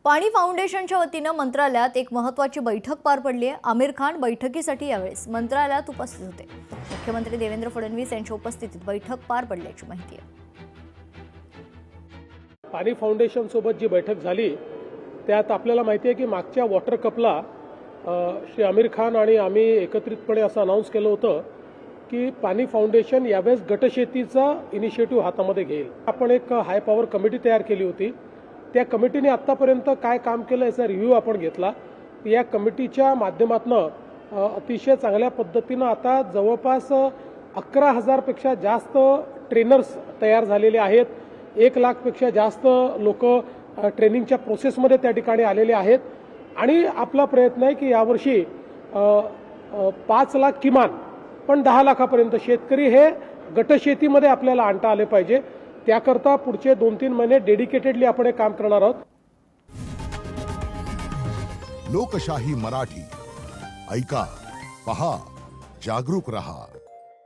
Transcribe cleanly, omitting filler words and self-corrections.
पाणी फाउंडेशनच्या वतीनं मंत्रालयात एक महत्त्वाची बैठक पार पडली आहे। आमिर खान बैठकीसाठी यावेळेस मंत्रालयात उपस्थित होते। मुख्यमंत्री देवेंद्र फडणवीस यांच्या उपस्थितीत बैठक पार पडल्याची माहिती आहे। पाणी फाउंडेशन सोबत जी बैठक झाली त्यात आपल्याला माहिती आहे की मागच्या वॉटर कपला श्री आमिर खान आणि आम्ही एकत्रितपणे असं अनाउन्स केलं होतं की पाणी फाउंडेशन यावेळेस गटशेतीचा इनिशिएटिव्ह हातामध्ये घेईल। आपण एक हाय पॉवर कमिटी तयार केली होती। त्या कमिटीने आतापर्यंत काय काम केलं याचा रिव्ह्यू आपण घेतला। या कमिटीच्या माध्यमातून अतिशय चांगल्या पद्धतीनं आता जवळपास 11,000 पेक्षा जास्त ट्रेनर्स तयार झालेले आहेत। 1 लाखपेक्षा जास्त लोक ट्रेनिंगच्या प्रोसेसमध्ये त्या ठिकाणी आलेले आहेत आणि आपला प्रयत्न आहे की यावर्षी 5 लाख किमान पण 10 लाखापर्यंत शेतकरी हे गटशेतीमध्ये आपल्याला आणता आले पाहिजे। त्याकरता पुढचे 2-3 महिने डेडिकेटेडली आपण हे काम करणार आहोत। लोकशाही मराठी ऐका, पहा, जागरूक रहा।